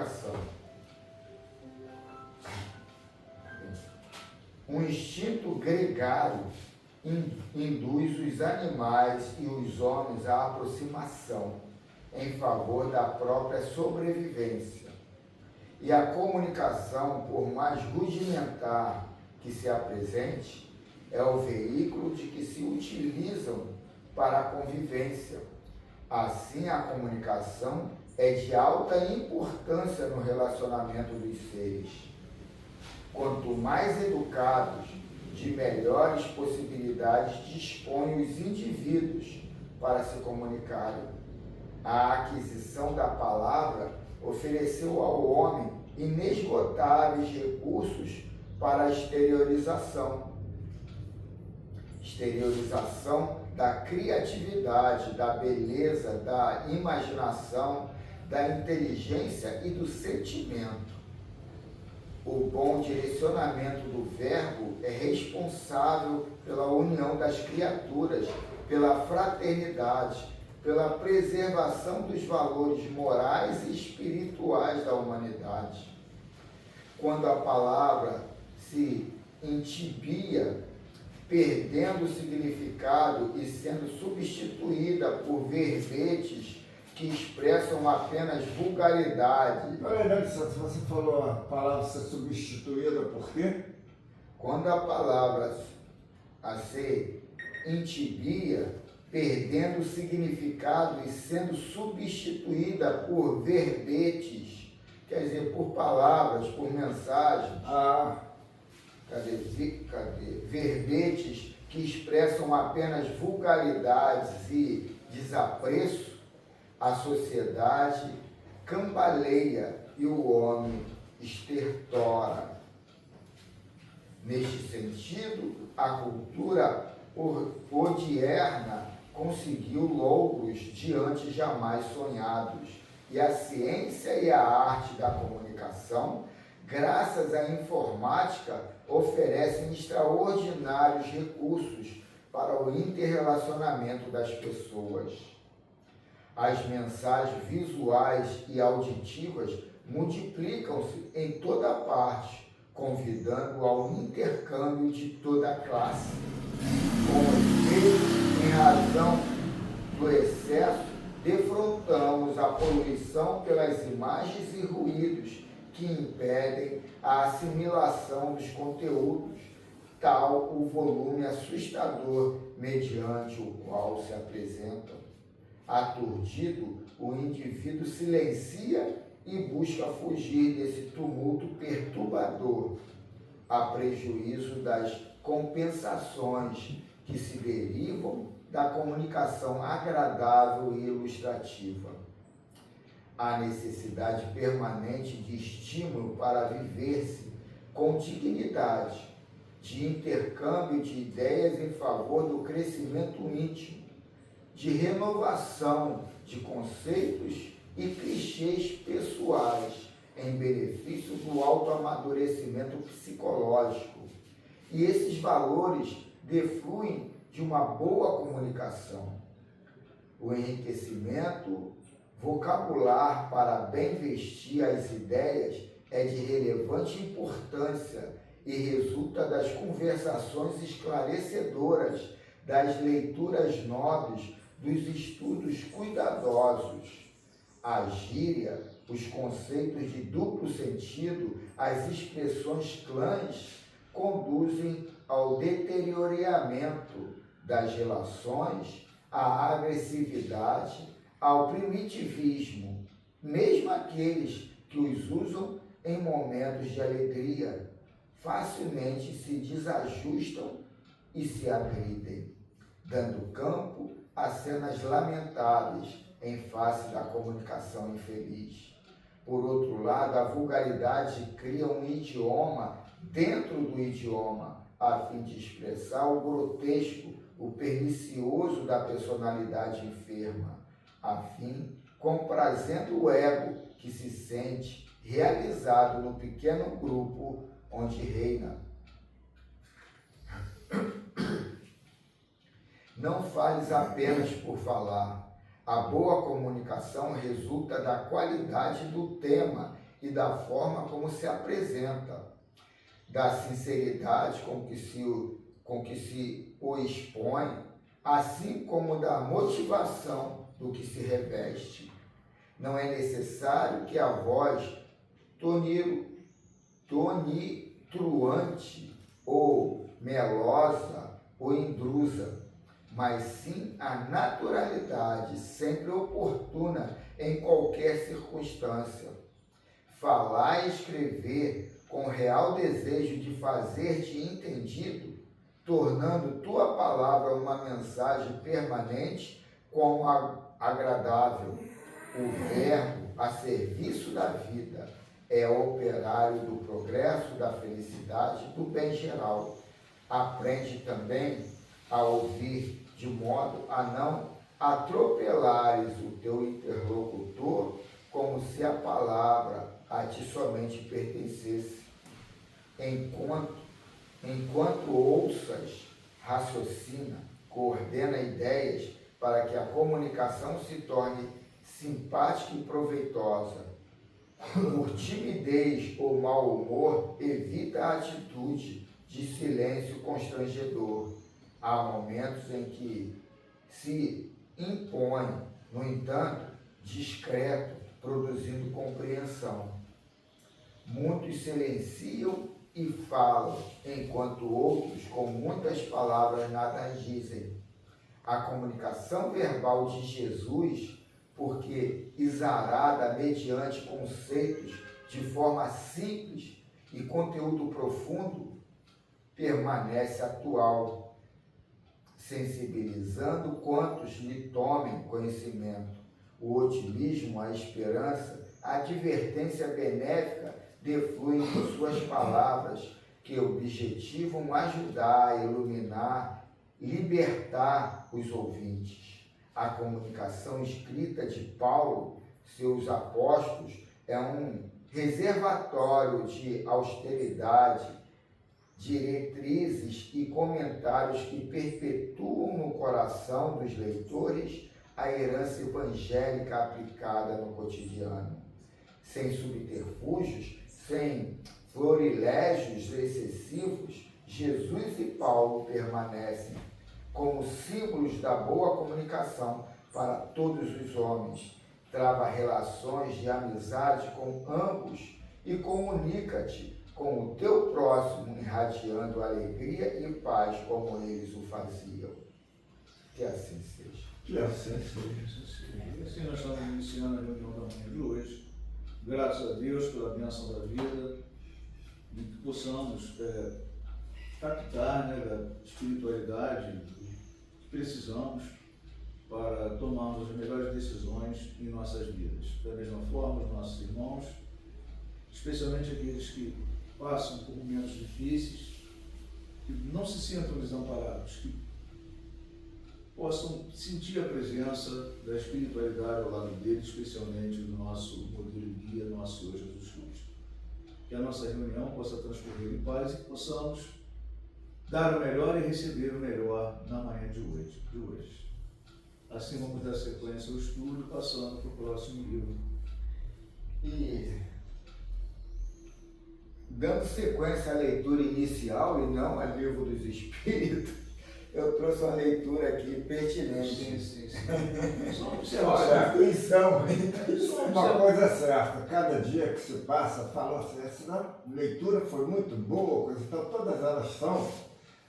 comunicação. Um instinto gregário induz os animais e os homens à aproximação em favor da própria sobrevivência. E a comunicação, por mais rudimentar que se apresente, é o veículo de que se utilizam para a convivência. Assim, a comunicação é de alta importância no relacionamento dos seres. Quanto mais educados, de melhores possibilidades dispõem os indivíduos para se comunicarem. A aquisição da palavra ofereceu ao homem inesgotáveis recursos para a exteriorização da criatividade, da beleza, da imaginação, da inteligência e do sentimento. O bom direcionamento do verbo é responsável pela união das criaturas, pela fraternidade, pela preservação dos valores morais e espirituais da humanidade. Quando a palavra se entibia, perdendo o significado e sendo substituída por verbetes que expressam apenas vulgaridade. Você falou a palavra ser substituída por quê? Quando a palavra se entibia, perdendo o significado e sendo substituída por verbetes, quer dizer, por palavras, por mensagens. Verbetes que expressam apenas vulgaridades e desapreço, a sociedade cambaleia e o homem estertora. Neste sentido, a cultura odierna conseguiu louros de antes jamais sonhados, e a ciência e a arte da comunicação, graças à informática, oferecem extraordinários recursos para o interrelacionamento das pessoas. As mensagens visuais e auditivas multiplicam-se em toda parte, convidando ao intercâmbio de toda a classe. Com efeito, em razão do excesso, defrontamos a poluição pelas imagens e ruídos que impedem a assimilação dos conteúdos, tal o volume assustador mediante o qual se apresentam. Aturdido, o indivíduo silencia e busca fugir desse tumulto perturbador, a prejuízo das compensações que se derivam da comunicação agradável e ilustrativa. A necessidade permanente de estímulo para viver-se com dignidade, de intercâmbio de ideias em favor do crescimento íntimo, de renovação de conceitos e clichês pessoais em benefício do autoamadurecimento psicológico. E esses valores defluem de uma boa comunicação. O enriquecimento vocabular para bem vestir as ideias é de relevante importância e resulta das conversações esclarecedoras, das leituras nobres, dos estudos cuidadosos. A gíria, os conceitos de duplo sentido, as expressões clãs conduzem ao deterioramento das relações, à agressividade, ao primitivismo, mesmo aqueles que os usam em momentos de alegria, facilmente se desajustam e se agridem, dando campo a cenas lamentáveis em face da comunicação infeliz. Por outro lado, a vulgaridade cria um idioma dentro do idioma, a fim de expressar o grotesco, o pernicioso da personalidade enferma, a fim, comprazendo o ego que se sente realizado no pequeno grupo onde reina. Não fales apenas por falar. A boa comunicação resulta da qualidade do tema e da forma como se apresenta, da sinceridade com que se o expõe, assim como da motivação do que se reveste. Não é necessário que a voz tonitruante ou melosa ou indrusa, mas sim a naturalidade sempre oportuna em qualquer circunstância. Falar e escrever com real desejo de fazer-te entendido, tornando tua palavra uma mensagem permanente como agradável. O verbo a serviço da vida é operário do progresso, da felicidade, do bem geral. Aprende também a ouvir de modo a não atropelares o teu interlocutor como se a palavra a ti somente pertencesse. Enquanto ouças, raciocina, coordena ideias para que a comunicação se torne simpática e proveitosa. Por timidez ou mau humor, evita a atitude de silêncio constrangedor. Há momentos em que se impõe, no entanto, discreto, produzindo compreensão. Muitos silenciam e falam, enquanto outros, com muitas palavras, nada dizem. A comunicação verbal de Jesus, porque exarada mediante conceitos de forma simples e conteúdo profundo, permanece atual, sensibilizando quantos lhe tomem conhecimento. O otimismo, a esperança, a advertência benéfica defluem de suas palavras, que objetivam ajudar, iluminar, libertar os ouvintes. A comunicação escrita de Paulo, seus apóstolos, é um reservatório de austeridade, diretrizes e comentários que perpetuam no coração dos leitores a herança evangélica aplicada no cotidiano. Sem subterfúgios, sem florilégios excessivos, Jesus e Paulo permanecem como símbolos da boa comunicação para todos os homens. Trava relações de amizade com ambos e comunica-te com o teu próximo, irradiando alegria e paz como eles o faziam. Que assim seja. Que assim seja. E assim nós estamos iniciando a reunião da manhã de hoje. Graças a Deus pela bênção da vida e que possamos captar, né, da espiritualidade que precisamos para tomarmos as melhores decisões em nossas vidas. Da mesma forma, os nossos irmãos, especialmente aqueles que passam por momentos difíceis, que não se sintam desamparados, que possam sentir a presença da espiritualidade ao lado deles, especialmente do nosso modelo guia, nosso Senhor Jesus Cristo. Que a nossa reunião possa transcorrer em paz e que possamos dar o melhor e receber o melhor na manhã de hoje. Assim vamos dar sequência ao estudo, passando para o próximo livro. E dando sequência à leitura inicial e não ao livro dos Espíritos, eu trouxe uma leitura aqui pertinente. Sim. Só Olha, Atenção! uma coisa é certa, cada dia que se passa, fala assim, essa leitura foi muito boa, então todas elas são,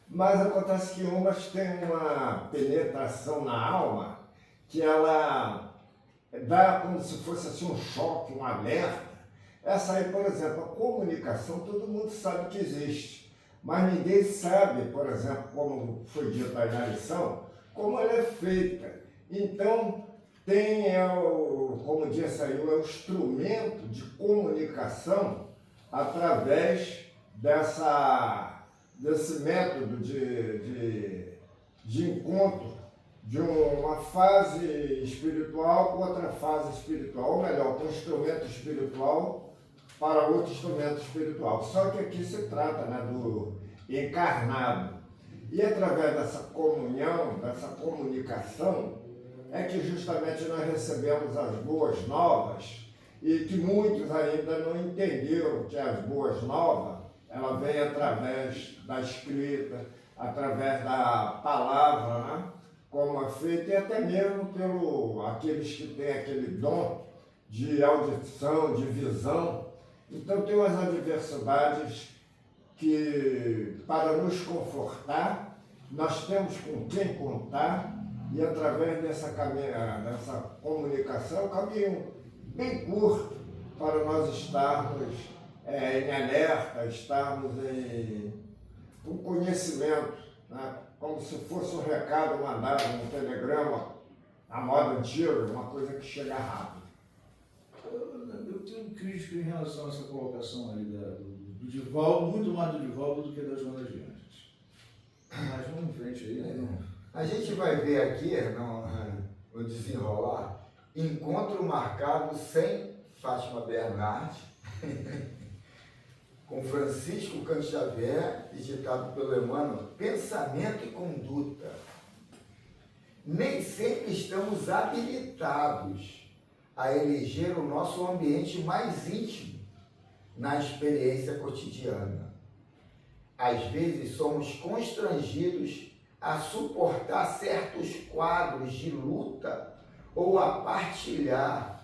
mas acontece que umas têm uma penetração na alma que ela dá como se fosse assim um choque, um alerta. Essa aí, por exemplo, a comunicação, todo mundo sabe que existe, mas ninguém sabe, por exemplo, como foi dito aí na lição, como ela é feita. Então, tem, como disse aí, o instrumento de comunicação através desse método de encontro de uma fase espiritual com outra fase espiritual, ou melhor, com um instrumento espiritual para outro instrumento espiritual. Só que aqui se trata, né, do encarnado. E através dessa comunhão, dessa comunicação, é que justamente nós recebemos as boas novas e que muitos ainda não entenderam que as boas novas, ela vem através da escrita, através da palavra, né? Como é feito, e até mesmo pelo aqueles que têm aquele dom de audição, de visão. Então tem umas adversidades que, para nos confortar, nós temos com quem contar, e através dessa comunicação, um caminho bem curto para nós estarmos em alerta, estarmos com conhecimento, né? Como se fosse um recado mandado no telegrama, na moda antiga, uma coisa que chega rápido. Eu tenho um crítico em relação a essa colocação aí do Divaldo, muito mais do Divaldo do que da Joana de Anjos. Mas vamos em frente aí, né? A gente vai ver aqui, no desenrolar, encontro marcado sem Fátima Bernardes, com Francisco Canto Xavier, digitado pelo Emmanuel, pensamento e conduta. Nem sempre estamos habilitados a eleger o nosso ambiente mais íntimo na experiência cotidiana. Às vezes somos constrangidos a suportar certos quadros de luta ou a partilhar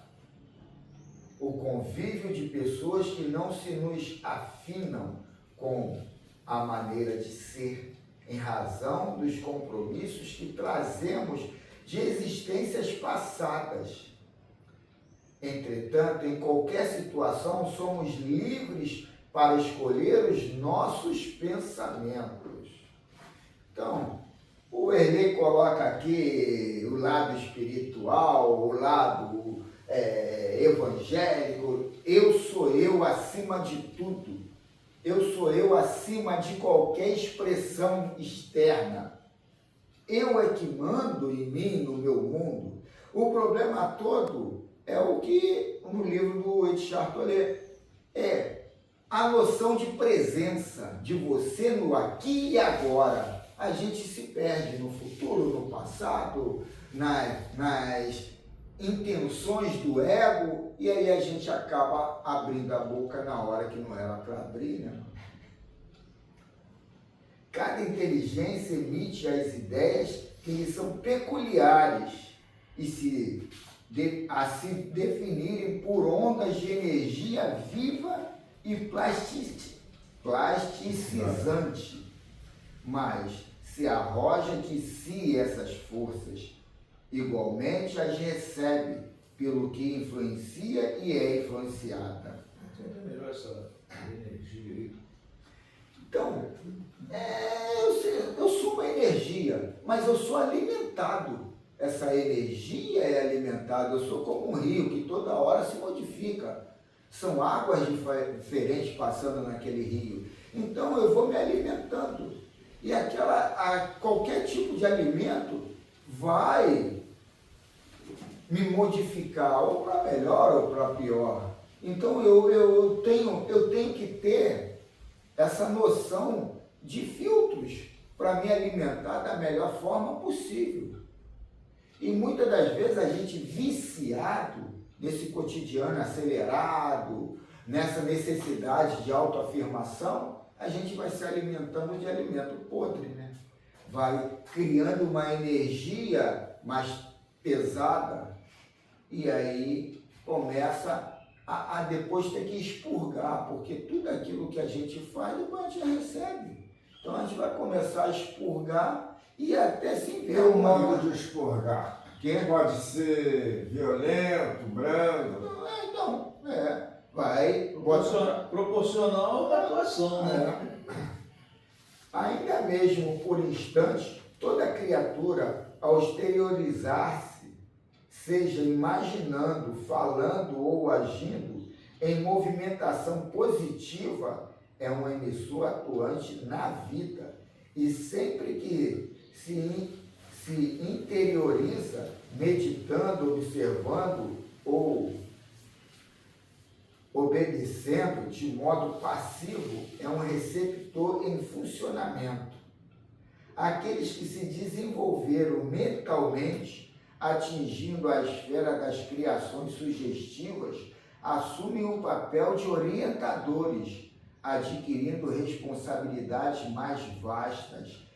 o convívio de pessoas que não se nos afinam com a maneira de ser, em razão dos compromissos que trazemos de existências passadas. Entretanto, em qualquer situação, somos livres para escolher os nossos pensamentos. Então, o Erlei coloca aqui o lado espiritual, o lado evangélico. Eu sou eu acima de tudo. Eu sou eu acima de qualquer expressão externa. Eu é que mando em mim, no meu mundo. O problema todo é o que no livro do Eckhart Tolle é a noção de presença de você no aqui e agora. A gente se perde no futuro, no passado, nas intenções do ego, e aí a gente acaba abrindo a boca na hora que não era para abrir, né? Cada inteligência emite as ideias que lhe são peculiares e a se definirem por ondas de energia viva e plasticizante, mas se arroja de si essas forças, igualmente as recebe pelo que influencia e é influenciada. Entender melhor essa energia aí. Então, eu sou uma energia, mas eu sou alimentado. Essa energia é alimentada, eu sou como um rio que toda hora se modifica. São águas diferentes passando naquele rio. Então eu vou me alimentando. E qualquer tipo de alimento vai me modificar, ou para melhor ou para pior. Então eu tenho que ter essa noção de filtros para me alimentar da melhor forma possível. E muitas das vezes a gente viciado nesse cotidiano acelerado, nessa necessidade de autoafirmação, a gente vai se alimentando de alimento podre, né? Vai criando uma energia mais pesada e aí começa a depois ter que expurgar, porque tudo aquilo que a gente faz, depois a gente recebe. Então a gente vai começar a expurgar e até se Tem um modo de expurgar. Que pode ser violento, brando. Então, vai proporcional à atuação, né? Ainda mesmo por instante, toda criatura, ao exteriorizar-se, seja imaginando, falando ou agindo, em movimentação positiva, é um emissor atuante na vida. E sempre que se interioriza, meditando, observando ou obedecendo de modo passivo, é um receptor em funcionamento. Aqueles que se desenvolveram mentalmente, atingindo a esfera das criações sugestivas, assumem o papel de orientadores, adquirindo responsabilidades mais vastas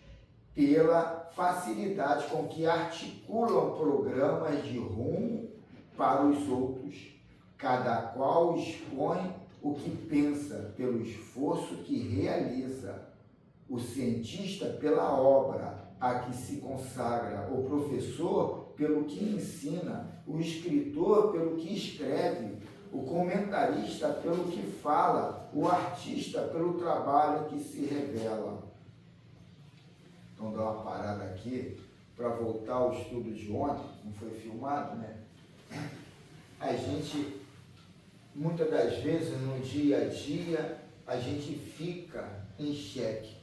pela facilidade com que articulam programas de rumo para os outros. Cada qual expõe o que pensa pelo esforço que realiza, o cientista pela obra a que se consagra, o professor pelo que ensina, o escritor pelo que escreve, o comentarista pelo que fala, o artista pelo trabalho que se revela. Então, dá uma parada aqui para voltar ao estudo de ontem, não foi filmado, né? A gente, muitas das vezes, no dia a dia, a gente fica em xeque.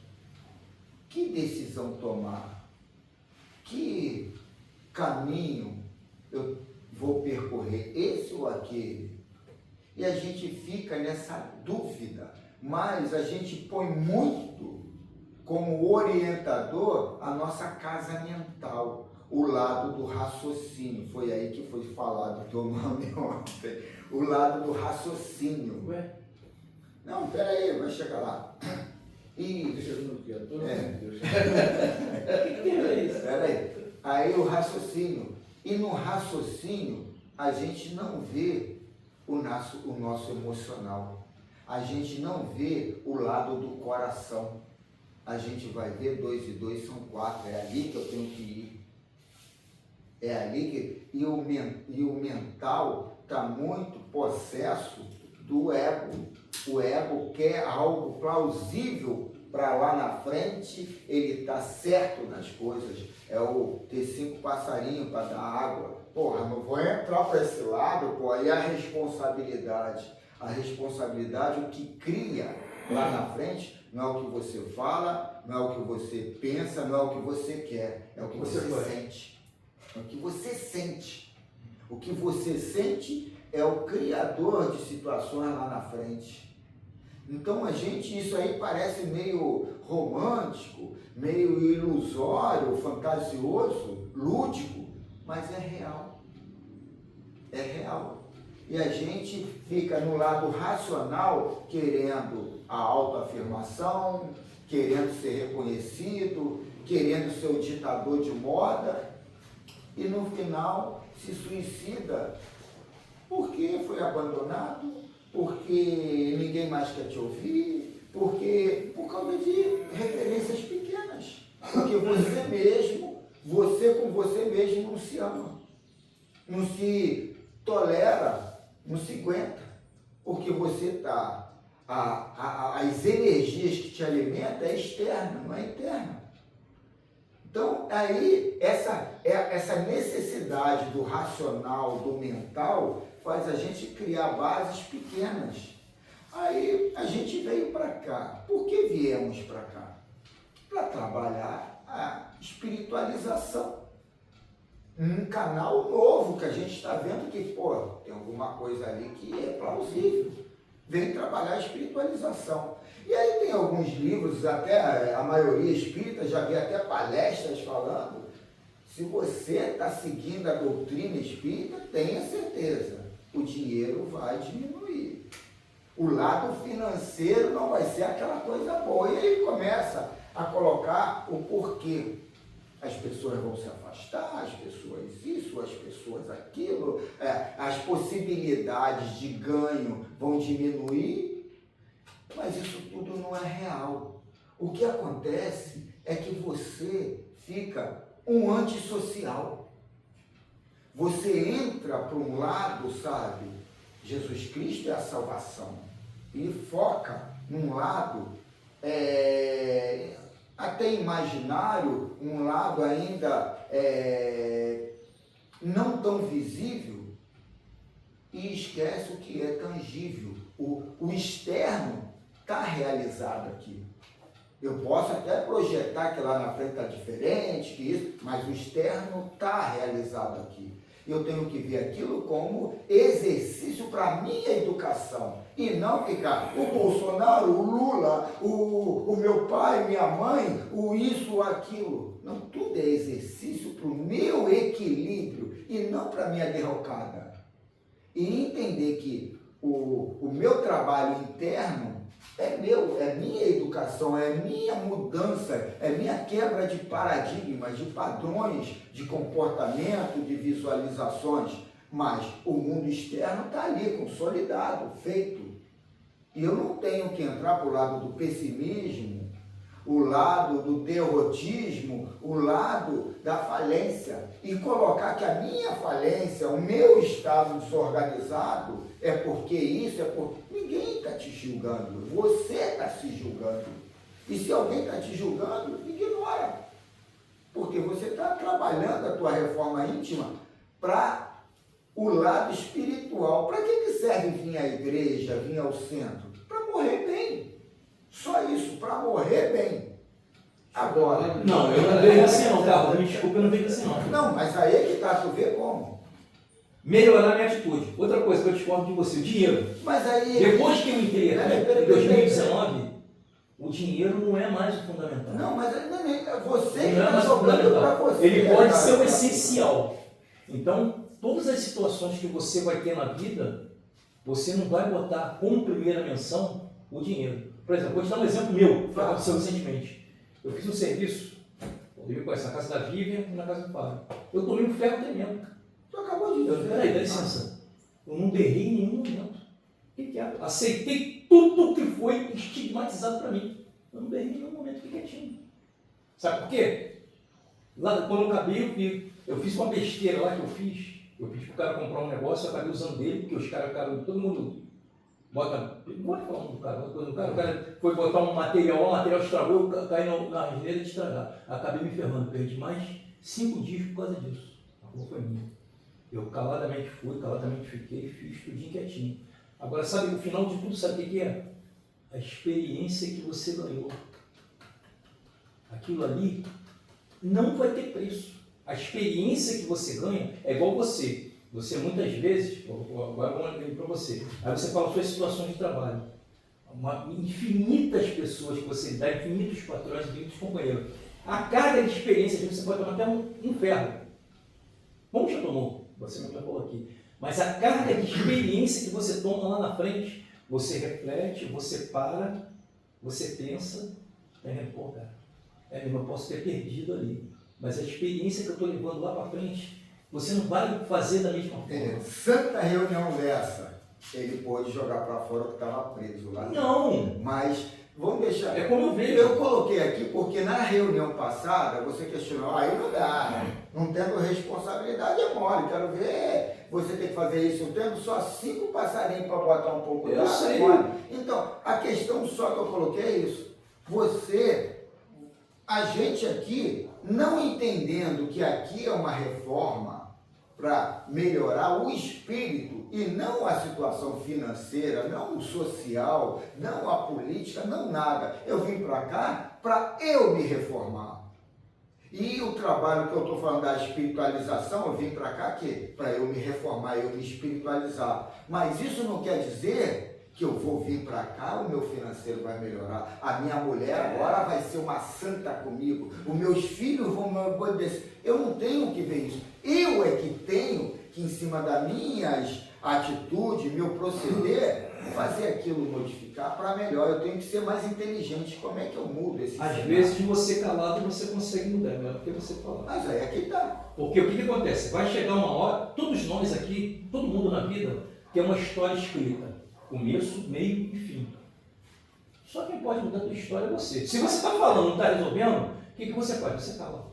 Que decisão tomar? Que caminho eu vou percorrer? Esse ou aquele? E a gente fica nessa dúvida, mas a gente põe muito como orientador a nossa casa mental, o lado do raciocínio. Foi aí que foi falado o teu nome ontem. O lado do raciocínio. Ué? Não, peraí, vai chegar lá. Deixa eu ver o que é. Todo mundo, Deus. Que é isso? Peraí. Aí o raciocínio. E no raciocínio, a gente não vê o nosso emocional. A gente não vê o lado do coração. A gente vai ver 2 e 2 são 4. É ali que eu tenho que ir. É ali que... E o mental está muito possesso do ego. O ego quer algo plausível para lá na frente, ele está certo nas coisas. É o ter 5 passarinhos para dar água. Porra, não vou entrar para esse lado, pô. Aí a responsabilidade. A responsabilidade, o que cria lá na frente, não é o que você fala, não é o que você pensa, não é o que você quer, é o que você sente. É o que você sente. O que você sente é o criador de situações lá na frente. Então isso aí parece meio romântico, meio ilusório, fantasioso, lúdico, mas é real. É real. E a gente fica no lado racional, querendo a autoafirmação, querendo ser reconhecido, querendo ser o ditador de moda, e no final se suicida porque foi abandonado, porque ninguém mais quer te ouvir, por causa de referências pequenas. Porque você com você mesmo não se ama, não se tolera, não se aguenta, porque você está, as energias que te alimentam é externa, não é interna. Então, aí, essa necessidade do racional, do mental, faz a gente criar bases pequenas. Aí, a gente veio para cá. Por que viemos para cá? Para trabalhar a espiritualização. Um canal novo que a gente está vendo que, tem alguma coisa ali que é plausível. Vem trabalhar a espiritualização. E aí tem alguns livros, até a maioria espírita, já vi até palestras falando, se você está seguindo a doutrina espírita, tenha certeza, o dinheiro vai diminuir. O lado financeiro não vai ser aquela coisa boa. E aí começa a colocar o porquê. As pessoas vão se afastar, as pessoas isso, as pessoas aquilo, as possibilidades de ganho vão diminuir. Mas isso tudo não é real. O que acontece é que você fica um antissocial. Você entra para um lado, sabe? Jesus Cristo é a salvação. E foca num lado até imaginário, um lado ainda não tão visível, e esquece o que é tangível. O externo está realizado aqui. Eu posso até projetar que lá na frente está diferente, que isso, mas o externo está realizado aqui. Eu tenho que ver aquilo como exercício para a minha educação. E não ficar o Bolsonaro, o Lula, o meu pai, minha mãe, o isso, o aquilo. Não, tudo é exercício para o meu equilíbrio e não para a minha derrocada. E entender que o meu trabalho interno é meu, é minha educação, é minha mudança, é minha quebra de paradigmas, de padrões, de comportamento, de visualizações. Mas o mundo externo está ali, consolidado, feito. E eu não tenho que entrar para o lado do pessimismo, o lado do derrotismo, o lado da falência, e colocar que a minha falência, o meu estado desorganizado, é porque isso, é porque... Ninguém está te julgando, você está se julgando. E se alguém está te julgando, ignora. Porque você está trabalhando a tua reforma íntima para o lado espiritual. Para que serve vir à igreja, vir ao centro? Para morrer bem. Só isso, para morrer bem. Agora... Não, eu não vejo assim não, Carlos. Me desculpa, eu não vejo assim não. Não, mas aí é que tá, tu vê como? Melhorar minha atitude. Outra coisa que eu discordo de você, o dinheiro. Mas aí... Depois que eu entrei aqui, em 2019, o dinheiro não é mais o fundamental. Não, mas você que não é está mais o sobrando para fundamental. você. Ele pode cara. ser o essencial. Então, todas as situações que você vai ter na vida, você não vai botar como primeira menção o dinheiro. Por exemplo, vou te dar um exemplo meu, que aconteceu recentemente. Eu fiz um serviço, eu conheço na casa da Vivian e na casa do Fábio. Eu tomei um ferro tremendo. Tu acabou de dizer. Peraí, dá licença. Eu não berrei em nenhum momento. O que é? Aceitei tudo que foi estigmatizado para mim. Eu não berrei em nenhum momento, fiquei quietinho. Sabe por quê? Lá, quando eu acabei, eu fiz uma besteira lá que eu fiz. Eu pedi para o cara comprar um negócio, eu acabei usando dele, porque os caras, todo mundo bota. Não pode falar do cara, o cara foi botar um material, o material estragou, eu caí na argileira de estragar. Acabei me ferrando, perdi mais 5 dias por causa disso. A culpa foi minha. Eu caladamente fui, caladamente fiquei, fiz tudinho quietinho. Agora, sabe, no final de tudo, sabe o que é? A experiência que você ganhou. Aquilo ali não vai ter preço. A experiência que você ganha é igual você. Você muitas vezes, agora vamos ler para você, aí você fala suas situações de trabalho. Infinitas pessoas que você dá, infinitos patrões, infinitos companheiros. A carga de experiência, você pode tomar até um ferro. Como já tomou? Você não falou aqui. Mas a carga de experiência que você toma lá na frente, você reflete, você para, você pensa, pô, cara, eu posso ter perdido ali. Mas a experiência que eu estou levando lá para frente, você não vai fazer da mesma forma. Santa reunião dessa, ele pôde jogar para fora o que estava preso lá. Não! Mas vamos deixar. É como eu vejo. Eu coloquei aqui porque na reunião passada você questionou, aí não dá, né? Não tendo responsabilidade é mole, quero ver você ter que fazer isso, eu tendo só 5 passarinhos para botar um pouco Eu sei. é mole. Então, a questão só que eu coloquei é isso. A gente aqui, não entendendo que aqui é uma reforma para melhorar o espírito e não a situação financeira, não o social, não a política, não nada. Eu vim para cá para eu me reformar. E o trabalho que eu estou falando da espiritualização, eu vim para cá para eu me reformar, eu me espiritualizar. Mas isso não quer dizer que eu vou vir para cá, o meu financeiro vai melhorar, a minha mulher agora vai ser uma santa comigo, os meus filhos vão me obedecer. Eu não tenho que ver isso. Eu é que tenho que, em cima das minhas atitudes, meu proceder, fazer aquilo modificar para melhor. Eu tenho que ser mais inteligente. Como é que eu mudo esse Às cenário? vezes, de você calado, você consegue mudar, melhor do que você falar. Mas aí aqui tá. Porque o que acontece? Vai chegar uma hora, todos nós aqui, todo mundo na vida, tem uma história escrita. Começo, meio e fim. Só quem pode mudar a tua história é você. Se você está falando, não está resolvendo, o que você faz? Você cala.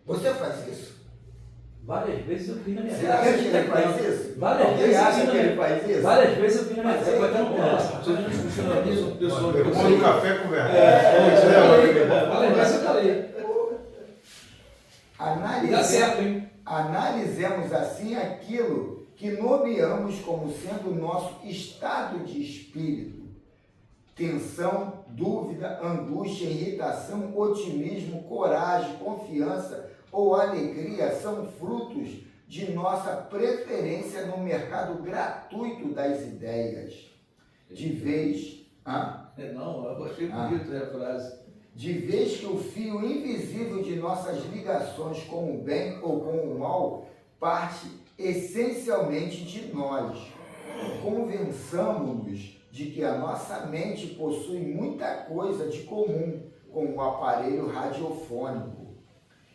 Você faz isso? Várias vezes eu fiz na minha Você vida. acha que ele faz isso? Várias Alguém vezes eu acha fiz na que ele minha faz isso? Várias vezes eu fiz na minha vida. Mas Você pode aí ter um que tá. próximo. Você não discussiona isso. Pessoa Eu tomo café com verdade. Várias vezes eu falei. Dá certo, hein? Analisemos assim aquilo que nomeamos como sendo o nosso estado de espírito. Tensão, dúvida, angústia, irritação, otimismo, coragem, confiança ou alegria são frutos de nossa preferência no mercado gratuito das ideias. De vez... Não, eu achei bonito a frase. De vez que o fio invisível de nossas ligações com o bem ou com o mal parte essencialmente de nós. convençamos-nos de que a nossa mente possui muita coisa de comum com o aparelho radiofônico,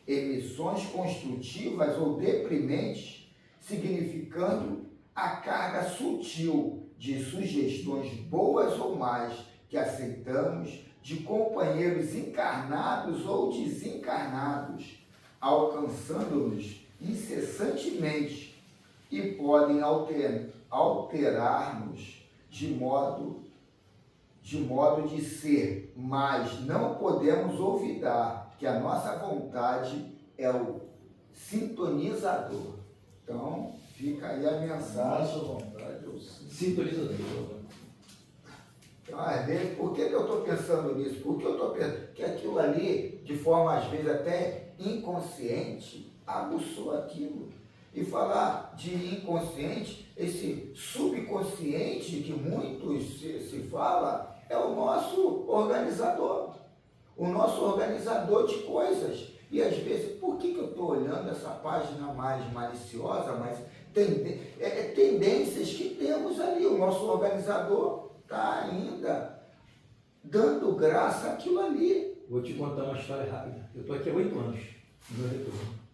emissões construtivas ou deprimentes, significando a carga sutil de sugestões boas ou más que aceitamos de companheiros encarnados ou desencarnados, alcançando-nos incessantemente e podem alterar-nos de modo de ser, mas não podemos olvidar que a nossa vontade é o sintonizador. Então, fica aí a mensagem. Nossa vontade é o Sintonizador. Então, às vezes, por que eu estou pensando nisso? Porque eu estou pensando que aquilo ali, de forma às vezes até inconsciente, aguçou aquilo. E falar de inconsciente, esse subconsciente que muitos se fala, é o nosso organizador. O nosso organizador de coisas. E às vezes, por que eu estou olhando essa página mais maliciosa, mais tendências que temos ali? O nosso organizador está ainda dando graça àquilo ali. Vou te contar uma história rápida. Eu estou aqui há 8 anos, no meu retorno.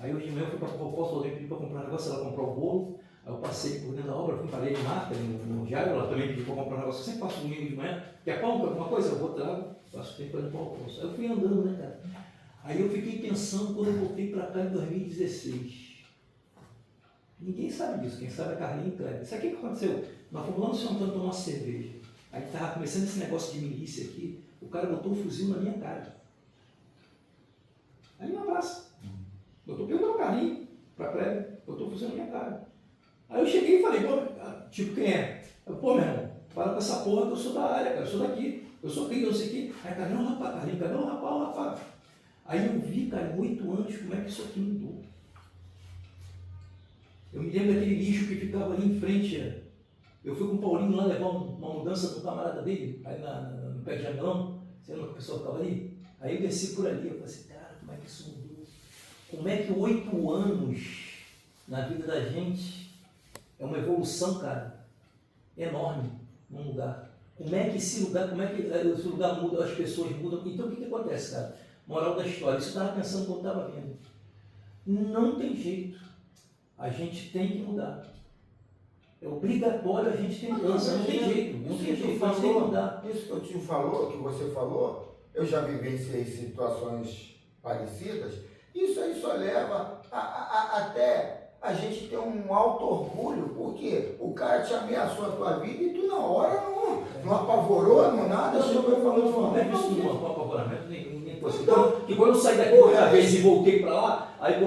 Aí hoje de manhã eu fui para o Posto Olímpico para comprar um negócio, ela comprou o bolo. Aí eu passei por dentro da obra, fui parei de marca no Jairo, ela também pediu para comprar um negócio. Eu sempre passo domingo de manhã, quer pão, quer alguma coisa? Eu vou trago, passo tempo para ir para o almoço. Aí eu fui andando, né, cara? Aí eu fiquei pensando quando eu voltei para cá em 2016. Ninguém sabe disso, quem sabe é Carlinhos e Cléber. Isso aqui que aconteceu? Nós fomos lá no São Antônio tomar uma cerveja. Aí estava começando esse negócio de milícia aqui, o cara botou um fuzil na minha cara. Aí na praça. Botou o Carlinhos para Cléber, botou o fuzil na minha cara. Aí eu cheguei e falei, pô, tipo, quem é? Eu, pô, meu irmão, para com essa porra que eu sou da área, cara, eu sou daqui, eu sou quem, eu sei aqui. Aí, cara, não, rapaz, Carlinhos, cara, não, rapaz. Aí eu vi, cara, em 8 anos, como é que isso aqui mudou. Eu me lembro daquele lixo que ficava ali em frente. Eu fui com o Paulinho lá levar uma mudança do camarada dele, aí no pé de jamelão, você lembra que a pessoa ficava ali? Aí eu desci por ali, eu falei assim, cara, como é que isso mudou? Como é que 8 anos na vida da gente é uma evolução, cara, enorme num lugar. Como é que esse lugar muda, as pessoas mudam? Então o que acontece, cara? Moral da história, isso eu estava pensando quando estava vendo. Não tem jeito. A gente tem que mudar. É obrigatório a gente ter mudança, não tem jeito. Não tem jeito, a gente tem que mudar. Isso que eu te falou, que você falou, eu já vivenciei situações parecidas. Isso aí só leva até a gente ter um alto orgulho, porque o cara te ameaçou a tua vida e tu na hora não apavorou, não nada, chegou e falou de forma. Isso não é apavoramento, nem então, que quando eu saí daqui outra vez e voltei para lá, aí que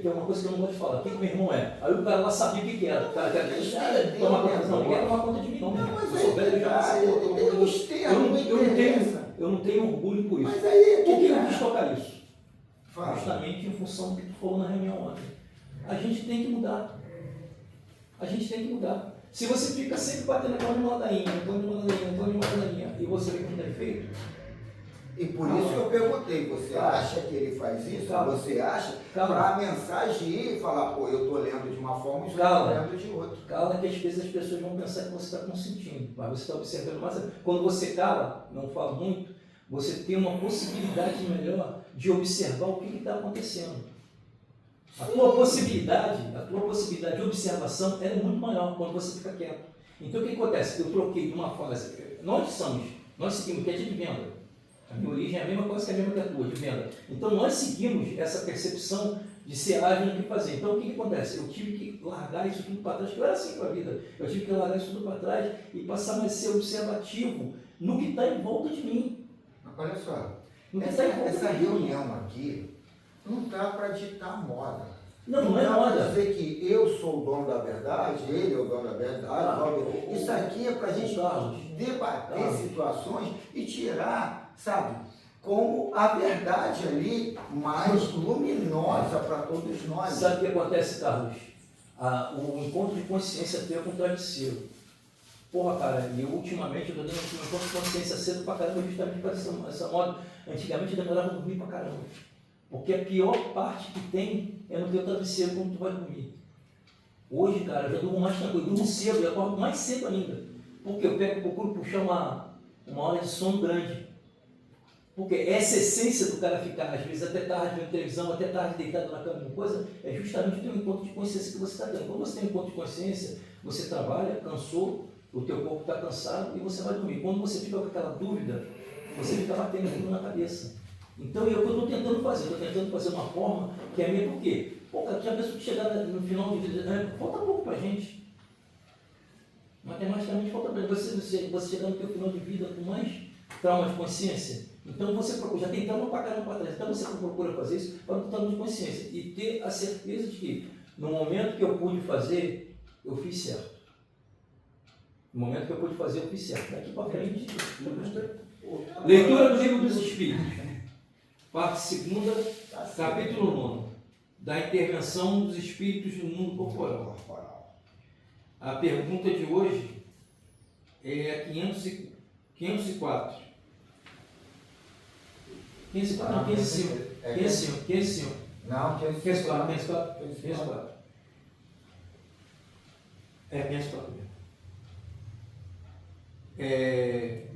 é uma coisa que eu não gosto de falar, o que meu irmão é? Aí o cara lá sabia o que era. O cara quer tomar conta, não, ninguém tomar conta de mim, não. Eu sou velho, eu já sei. Eu não tenho orgulho por isso. Mas aí, por que eu quis tocar isso? Fala. Justamente em função do que tu falou na reunião ontem. A gente tem que mudar. A gente tem que mudar. Se você fica sempre batendo aquela ladainha, e você vê que não tem feito. E por isso que eu perguntei, você acha que ele faz isso? Você acha? Para a mensagem ir e falar, pô, eu estou lendo de uma forma e estou lendo de outra. Cala que às vezes as pessoas vão pensar que você está consentindo, mas você está observando mais. Quando você cala, não fala muito, você tem uma possibilidade melhor de observar o que está acontecendo. A tua possibilidade de observação é muito maior quando você fica quieto. Então o que acontece? Eu troquei de uma fase, nós seguimos, que é de venda. A minha origem é a mesma coisa que a mesma que a tua, de venda. Então nós seguimos essa percepção de ser ágil no que fazer. Então o que acontece? Eu tive que largar isso tudo para trás, porque eu era assim com a vida. Eu tive que largar isso tudo para trás e passar a ser observativo no que está em volta de mim. Olha só, No que essa está em volta de mim. reunião aqui não está para ditar moda. Não é para moda. dizer que eu sou o dono da verdade, ele é o dono da verdade. Isso aqui é para a gente debater situações e tirar, sabe, como a verdade ali mais luminosa para todos nós. Sabe o que acontece, Carlos? O encontro de consciência teu é com o travesseiro. Porra, cara, e ultimamente eu tô dando um encontro de consciência cedo pra caramba, justamente para essa moda. Antigamente eu demorava a dormir pra caramba. Porque a pior parte que tem é no teu travesseiro quando tu vai dormir. Hoje, cara, eu já durmo mais tranquilo, durmo cedo, eu acordo mais cedo ainda. Porque eu procuro puxar uma hora de sono grande. Porque essa essência do cara ficar, às vezes, até tarde vendo televisão, até tarde deitado na cama, uma coisa, é justamente o teu encontro de consciência que você está tendo. Quando você tem um encontro de consciência, você trabalha, cansou, o teu corpo está cansado e você vai dormir. Quando você fica com aquela dúvida, você fica batendo aquilo na cabeça. Então, é o que eu estou tentando fazer. Estou tentando fazer uma forma que é minha, por quê? Pô, cara, já pensou que chegar no final de vida, falta pouco para a gente. Matematicamente falta para você chegar no teu final de vida com mais trauma de consciência. Então você procura, já tem trauma para caramba para trás, então você procura fazer isso para um trauma de consciência e ter a certeza de que no momento que eu pude fazer, eu fiz certo. No momento que eu pude fazer, eu fiz certo. Daqui para frente, leitura do Livro dos Espíritos, parte 2, capítulo 9, da intervenção dos espíritos no mundo corporal. A pergunta de hoje é 504. 505. Não, 505. Não, 504. É, 504 mesmo.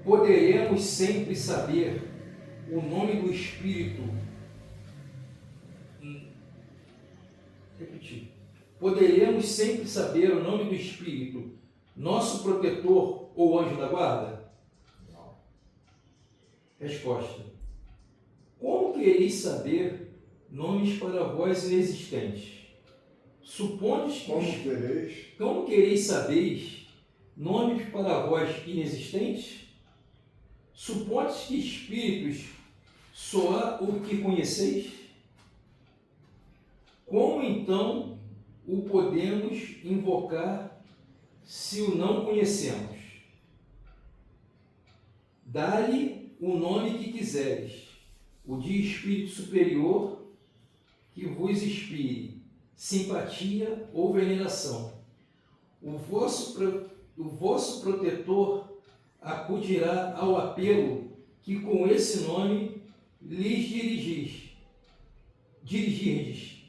Poderemos sempre saber o nome do Espírito. Repetir. Poderemos sempre saber o nome do Espírito, nosso protetor ou anjo da guarda? Não. Resposta. Como quereis saber nomes para vós inexistentes? Supondes que... Como quereis saber nomes para vós inexistentes? Supondes que espíritos só há o que conheceis? Como então o podemos invocar se o não conhecemos? Dá-lhe o nome que quiseres, o de espírito superior que vos inspire simpatia ou veneração. O vosso protetor acudirá ao apelo que com esse nome lhes dirigirdes,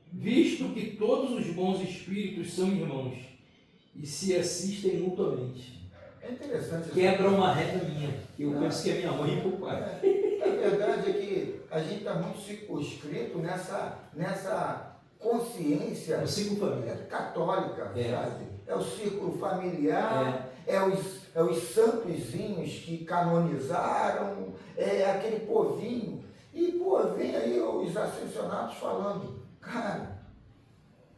visto que todos os bons espíritos são irmãos e se assistem mutuamente. É interessante. Quebra uma regra minha. Eu penso que é minha mãe e meu pai. A verdade é que a gente está muito circunscrito nessa consciência católica, sabe? É o círculo familiar, é os santozinhos que canonizaram, é aquele povinho. E, pô, vem aí os ascensionados falando, cara,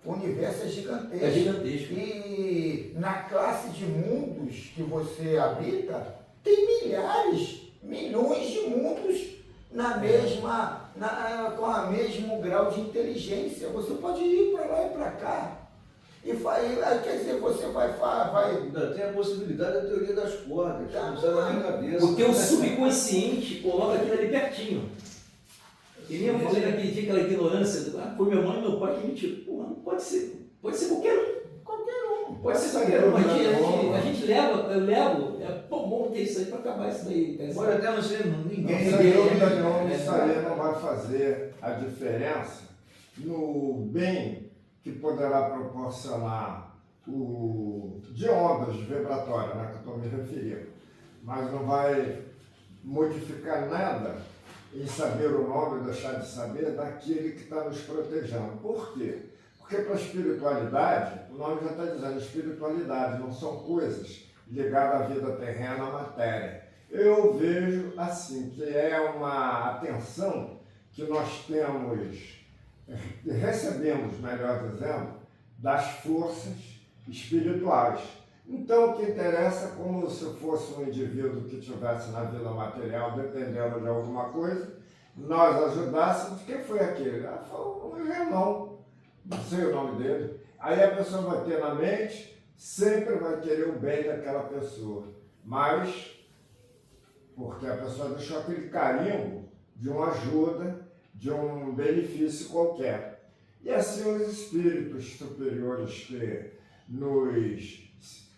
o universo é gigantesco. É gigantesco. E na classe de mundos que você habita, tem milhões de mundos com o mesmo grau de inteligência. Você pode ir para lá e para cá. Quer dizer, você vai... Ainda tem a possibilidade da teoria das cordas, não sai da minha cabeça. O teu subconsciente coloca aquilo ali pertinho. E nem eu falei naquele dia aquela ignorância, foi minha mãe e meu pai que me tirou. Pô, não pode ser qualquer um. Pode ser qualquer um. A gente leva, eu levo, bom ter isso aí para acabar isso daí. Pode até não ser ninguém. Isso aí não vai fazer a diferença no bem que poderá proporcionar de ondas vibratórias, né, que eu estou me referindo, mas não vai modificar nada em saber o nome ou deixar de saber daquele que está nos protegendo. Por quê? Porque para a espiritualidade, o nome já está dizendo, espiritualidade não são coisas ligadas à vida terrena, à matéria. Eu vejo assim, que é uma atenção que nós recebemos, melhor dizendo, das forças espirituais. Então, o que interessa é como se fosse um indivíduo que estivesse na vida material, dependendo de alguma coisa, nós ajudássemos. Quem foi aquele? Foi um irmão, não sei o nome dele. Aí a pessoa vai ter na mente, sempre vai querer o bem daquela pessoa, mas porque a pessoa deixou aquele carimbo de uma ajuda, de um benefício qualquer. E assim os espíritos superiores que nos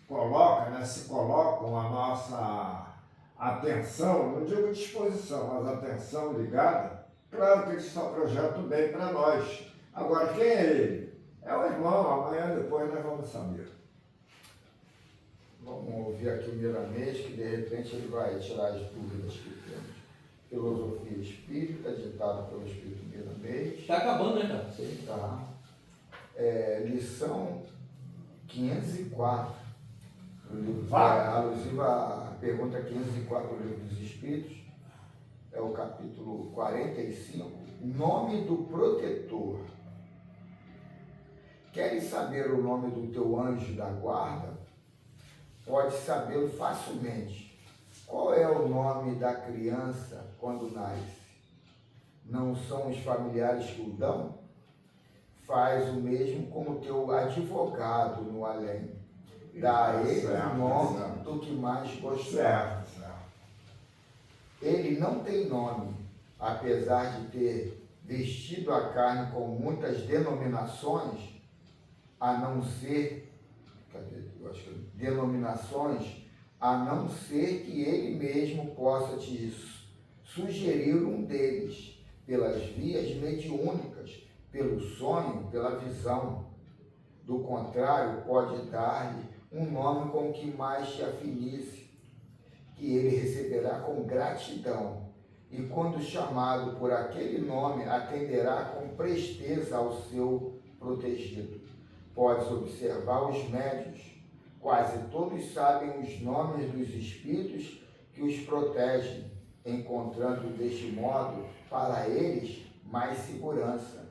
colocam, se colocam a nossa atenção, não digo disposição, mas atenção ligada, claro que eles só projetam bem para nós. Agora, quem é ele? É o irmão, amanhã depois nós vamos saber. Vamos ouvir aqui o Miramês, que de repente ele vai tirar as dúvidas que temos. Filosofia espírita, ditada pelo Espírito Miramês. Está acabando, né, cara? Sim, tá. Lição 504. Alusiva à pergunta 504 do Livro dos Espíritos. É o capítulo 45. Nome do protetor. Queres saber o nome do teu anjo da guarda? Pode sabê-lo facilmente. Qual é o nome da criança quando nasce? Não são os familiares que o dão? Faz o mesmo com o teu advogado no além. Dá a ele o nome do que mais gostar. Ele não tem nome, apesar de ter vestido a carne com muitas denominações, a não ser que ele mesmo possa te sugerir um deles, pelas vias mediúnicas, pelo sonho, pela visão. Do contrário, pode dar-lhe um nome com que mais te afinize, que ele receberá com gratidão, e quando chamado por aquele nome, atenderá com presteza ao seu protegido. Podes observar os médios, quase todos sabem os nomes dos espíritos que os protegem, encontrando deste modo para eles mais segurança.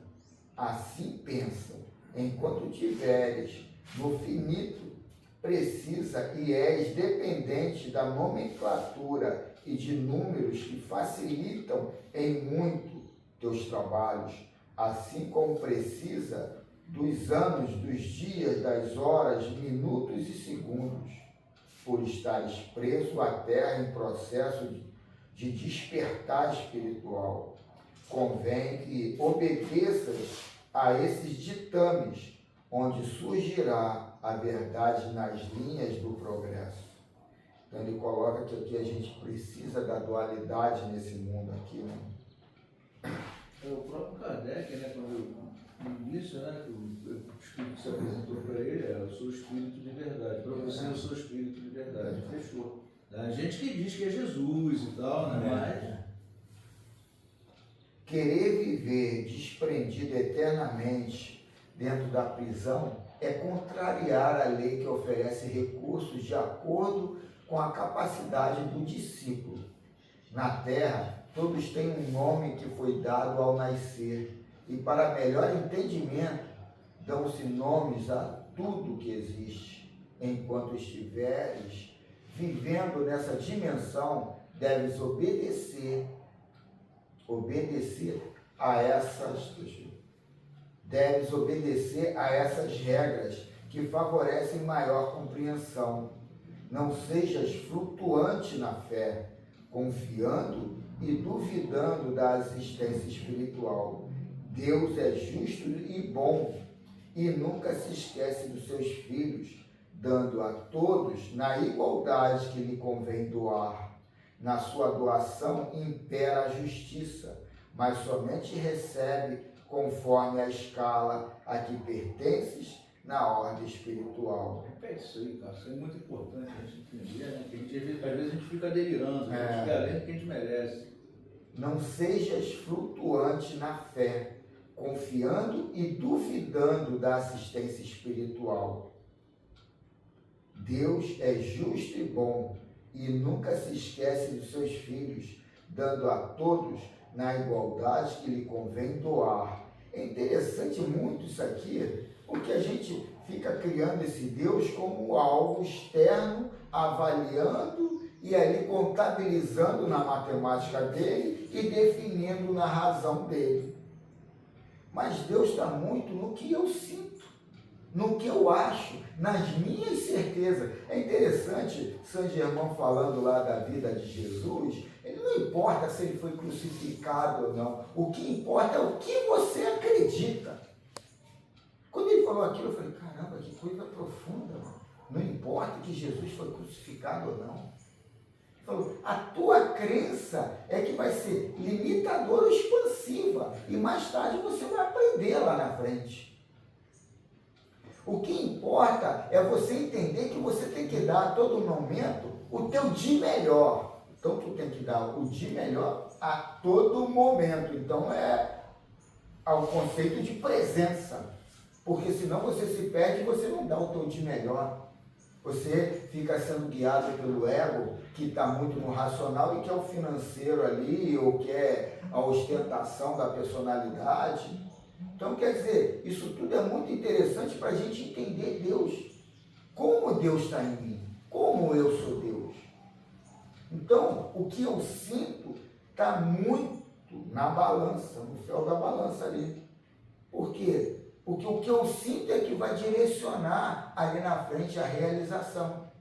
Assim pensam, enquanto tiveres no finito, precisa e és dependente da nomenclatura e de números que facilitam em muito teus trabalhos, assim como precisa dos anos, dos dias, das horas, minutos e segundos, por estares preso à terra em processo de despertar espiritual. Convém que obedeças a esses ditames, onde surgirá a verdade nas linhas do progresso. Então ele coloca que aqui a gente precisa da dualidade nesse mundo aqui, né? O próprio Kardec, né, quando no início, né, que o Espírito se apresentou para ele, eu sou espírito de verdade. Para você, eu sou espírito de verdade. Fechou. A gente que diz que é Jesus e tal, né? Mas querer viver desprendido eternamente dentro da prisão é contrariar a lei que oferece recursos de acordo com a capacidade do discípulo. Na terra, todos têm um nome que foi dado ao nascer, e para melhor entendimento, dão-se nomes a tudo que existe. Enquanto estiveres vivendo nessa dimensão, deves obedecer a essas regras que favorecem maior compreensão. Não sejas flutuante na fé, confiando e duvidando da assistência espiritual. Deus é justo e bom e nunca se esquece dos seus filhos, dando a todos na igualdade que lhe convém doar. Na sua doação impera a justiça, mas somente recebe conforme a escala a que pertences na ordem espiritual. é isso aí, cara. Isso é muito importante a gente entender, né? Que às vezes a gente fica delirando, a gente fica além do que a gente merece. Não sejas flutuante na fé, confiando e duvidando da assistência espiritual. Deus é justo e bom e nunca se esquece dos seus filhos, dando a todos na igualdade que lhe convém doar. É interessante muito isso aqui, porque a gente fica criando esse Deus como algo externo, avaliando e ali contabilizando na matemática dele e definindo na razão dele. Mas Deus está muito no que eu sinto, no que eu acho, nas minhas certezas. É interessante, Saint Germain falando lá da vida de Jesus, ele não importa se ele foi crucificado ou não, o que importa é o que você acredita. Quando ele falou aquilo, eu falei, caramba, que coisa profunda, mano. Não importa que Jesus foi crucificado ou não. Ele falou, a tua crença é que vai ser limitadora ou expansiva, e mais tarde você vai aprender lá na frente. O que importa é você entender que você tem que dar a todo momento o teu de melhor. Então, tu tem que dar o de melhor a todo momento. Então, é ao conceito de presença. Porque senão você se perde e você não dá o teu de melhor. Você fica sendo guiado pelo ego, que está muito no racional e quer o financeiro ali, ou quer a ostentação da personalidade. Então, quer dizer, isso tudo é muito interessante para a gente entender Deus. Como Deus está em mim? Como eu sou Deus? Então, o que eu sinto está muito na balança, no fel da balança ali. Por quê? Porque o que eu sinto é que vai direcionar ali na frente a realização.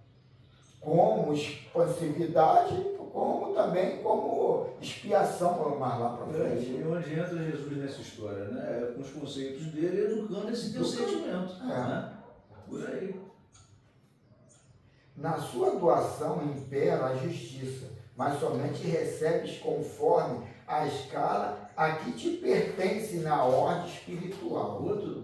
Como expansividade, como também como expiação mais lá para frente. E onde entra Jesus nessa história, né? É com os conceitos dele, educando esse teu sentimento. Né? Por aí. Na sua doação impera a justiça, mas somente recebes conforme a escala a que te pertence na ordem espiritual.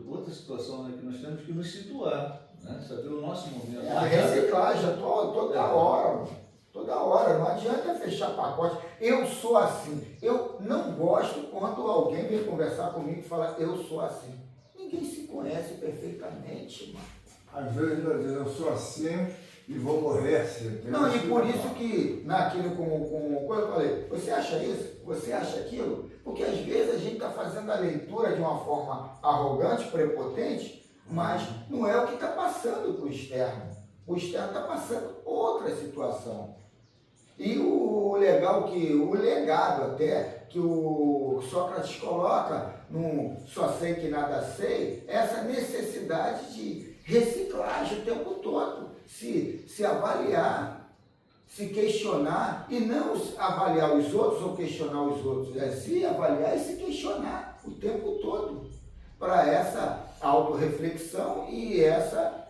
Outra situação, né, que nós temos que nos situar, né? Saber o nosso momento. É a reciclagem toda hora, mano. Toda hora, não adianta fechar pacote. Eu sou assim. Eu não gosto quando alguém vem conversar comigo e fala, eu sou assim. Ninguém se conhece perfeitamente, mano. Às vezes nós dizemos, eu sou assim e vou morrer assim. Não, e por isso que naquilo como eu falei, você acha isso? Você acha aquilo? Porque às vezes a gente está fazendo a leitura de uma forma arrogante, prepotente, mas não é o que está passando para o externo. O externo está passando outra situação. E o legado até, que o Sócrates coloca no Só Sei Que Nada Sei, essa necessidade de reciclagem o tempo todo, se avaliar, se questionar, e não avaliar os outros ou questionar os outros, é se avaliar e se questionar o tempo todo, para essa autorreflexão e essa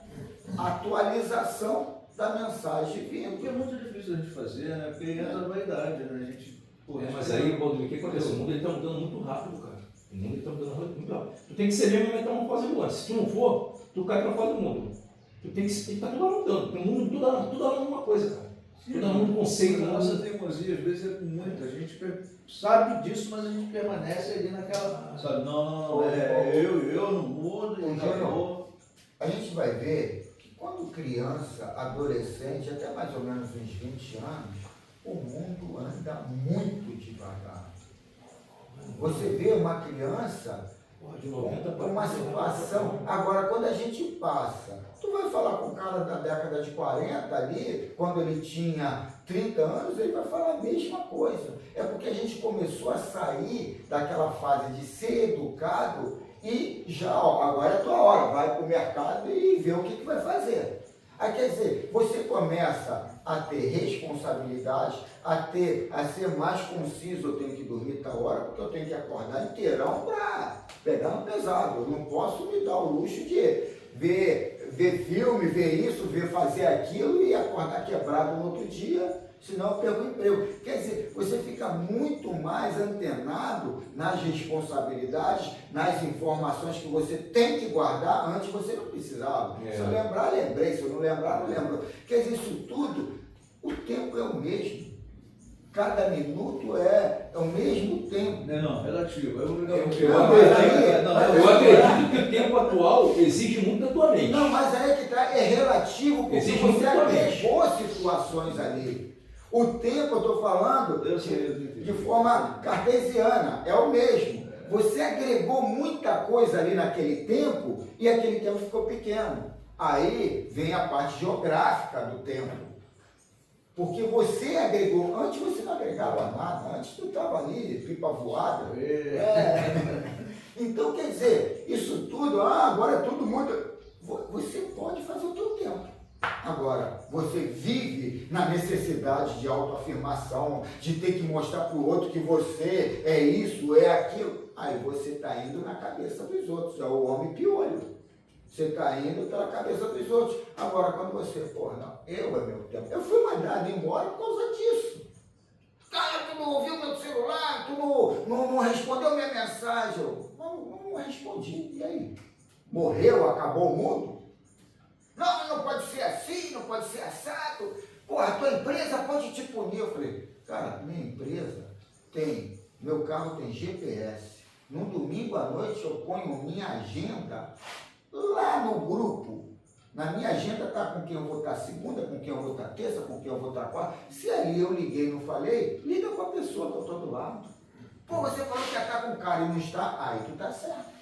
atualização da mensagem divina. Porque é muito difícil a gente fazer, né? Porque entra a vaidade, né? A gente, mas aí, Paulo, o que acontece? O mundo está mudando muito rápido, cara. O mundo está mudando muito rápido. Tu tem que ser mesmo metamorfose do ano. Se tu não for, tu cai para fora do mundo. Tu tem que estar toda hora mudando. Porque o mundo toda hora é uma coisa, cara. Toda hora um conceito. A nossa teimosia, às vezes, é com muita. A gente sabe disso, mas a gente permanece ali naquela. Sabe? Não, eu não mudo e acabou. A gente vai ver que quando criança, adolescente, até mais ou menos uns 20 anos, o mundo anda muito devagar. Você vê uma criança com uma situação. Agora, quando a gente passa, tu vai falar com o cara da década de 40 ali, quando ele tinha 30 anos, ele vai falar a mesma coisa. É porque a gente começou a sair daquela fase de ser educado e já, agora é a tua hora, vai para o mercado e vê o que vai fazer. Aí, quer dizer, você começa a ter responsabilidade, a ser mais conciso, eu tenho que dormir tal hora, porque eu tenho que acordar inteirão para pegar no pesado. Eu não posso me dar o luxo de ver filme, ver isso, fazer aquilo e acordar quebrado no outro dia, senão eu perco o emprego. Quer dizer, você fica muito mais antenado nas responsabilidades, nas informações que você tem que guardar, antes você não precisava. Se eu lembrar, lembrei. Se eu não lembrar, não lembro. Quer dizer, isso tudo, o tempo é o mesmo. Cada minuto é o mesmo tempo. Não, relativo. Eu acredito que o tempo atual exige muito da tua mente. Não, mas aí é que está, é relativo, porque exige você muito agregou situações ali. O tempo, eu estou falando de forma cartesiana, é o mesmo. Você agregou muita coisa ali naquele tempo e aquele tempo ficou pequeno. Aí vem a parte geográfica do tempo. Porque você agregou, antes você não agregava nada, antes tu estava ali, pipa voada. Então, quer dizer, isso tudo, agora é tudo muito. Você pode fazer o teu tempo. Agora, você vive na necessidade de autoafirmação, de ter que mostrar para o outro que você é isso, é aquilo. Aí você está indo na cabeça dos outros, é o homem piolho. Você está indo pela cabeça dos outros. Agora, quando você, não, eu é meu tempo. Eu fui mandado embora por causa disso. Cara, tu não ouviu meu celular, tu não respondeu minha mensagem. Eu não respondi, e aí? Morreu, acabou o mundo? Não, não pode ser assim, não pode ser assado. Pô, a tua empresa pode te punir. Eu falei, cara, minha empresa tem, meu carro tem GPS. No domingo à noite eu ponho minha agenda lá no grupo. Na minha agenda está com quem eu vou estar segunda, com quem eu vou estar terça, com quem eu vou estar quarta. Se ali eu liguei e não falei, liga com a pessoa que eu estou do lado. Pô, você falou que ia estar com o cara e não está, aí tu tá certo.